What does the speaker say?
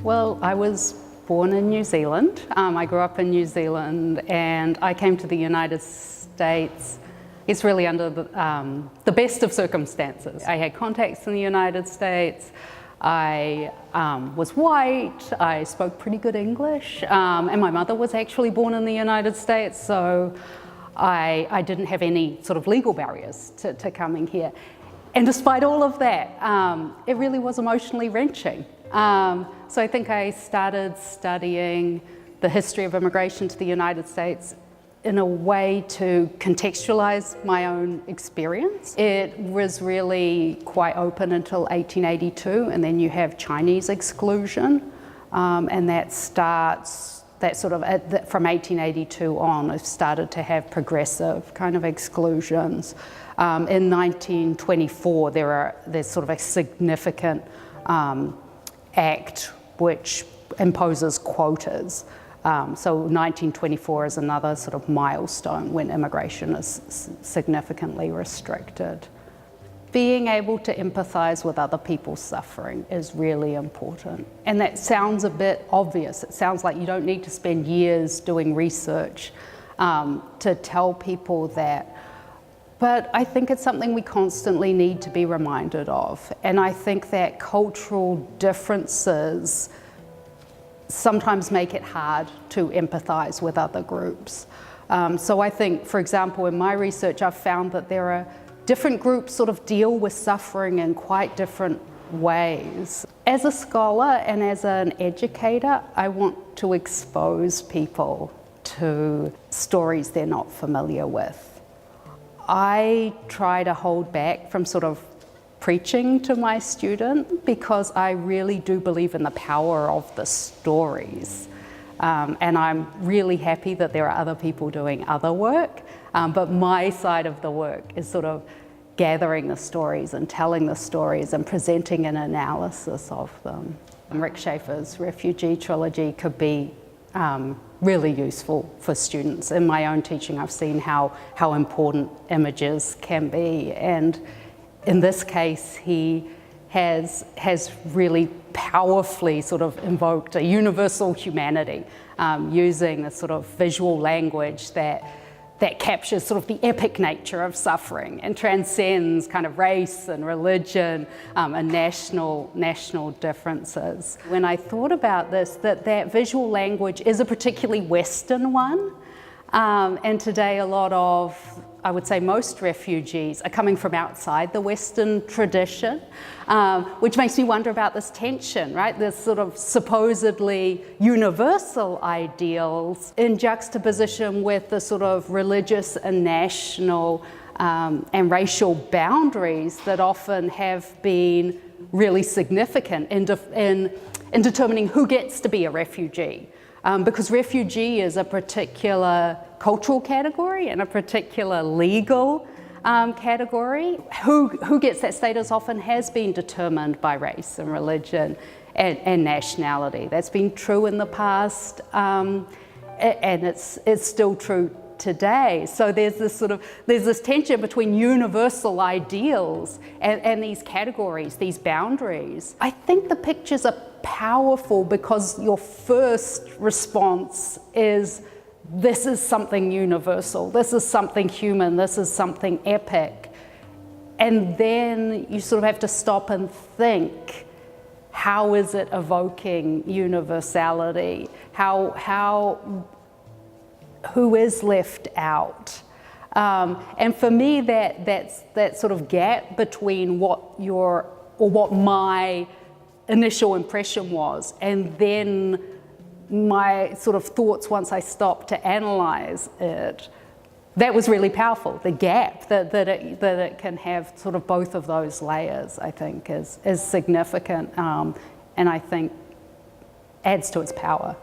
Well, I was born in New Zealand. I grew up in New Zealand and I came to the United States. It's really under the best of circumstances. I had contacts in the United States. I was white, I spoke pretty good English, and my mother was actually born in the United States, so I didn't have any sort of legal barriers to coming here. And despite all of that, it really was emotionally wrenching. So I think I started studying the history of immigration to the United States in a way to contextualize my own experience. It was really quite open until 1882, and then you have Chinese exclusion, and that starts, from 1882 on, it started to have progressive kind of exclusions. In 1924, there's sort of a significant act which imposes quotas. So 1924 is another sort of milestone when immigration is significantly restricted. Being able to empathize with other people's suffering is really important. And that sounds a bit obvious. It sounds like you don't need to spend years doing research to tell people that. But I think it's something we constantly need to be reminded of. And I think that cultural differences sometimes make it hard to empathize with other groups. So I think, for example, in my research, I've found that there are different groups sort of deal with suffering in quite different ways. As a scholar and as an educator, I want to expose people to stories they're not familiar with. I try to hold back from sort of preaching to my student because I really do believe in the power of the stories. And I'm really happy that there are other people doing other work, but my side of the work is sort of gathering the stories and telling the stories and presenting an analysis of them. Rick Schaefer's refugee trilogy could be really useful for students. In my own teaching, I've seen how important images can be, and in this case, he has really powerfully sort of invoked a universal humanity using a sort of visual language that captures sort of the epic nature of suffering and transcends kind of race and religion and national differences. When I thought about this, that visual language is a particularly Western one, and today a lot of, I would say most refugees are coming from outside the Western tradition, which makes me wonder about this tension, right? This sort of supposedly universal ideals in juxtaposition with the sort of religious and national and racial boundaries that often have been really significant in determining who gets to be a refugee. Because refugee is a particular cultural category and a particular legal category. Who gets that status often has been determined by race and religion and nationality. That's been true in the past, and it's still true today. So there's this tension between universal ideals and these categories, these boundaries. I think the pictures are powerful because your first response is, this is something universal, this is something human, this is something epic. And then you sort of have to stop and think, how is it evoking universality? Who is left out? And for me, that sort of gap between what my initial impression was, and then my sort of thoughts once I stopped to analyze it, that was really powerful. The gap that it can have sort of both of those layers, I think, is significant, and I think adds to its power.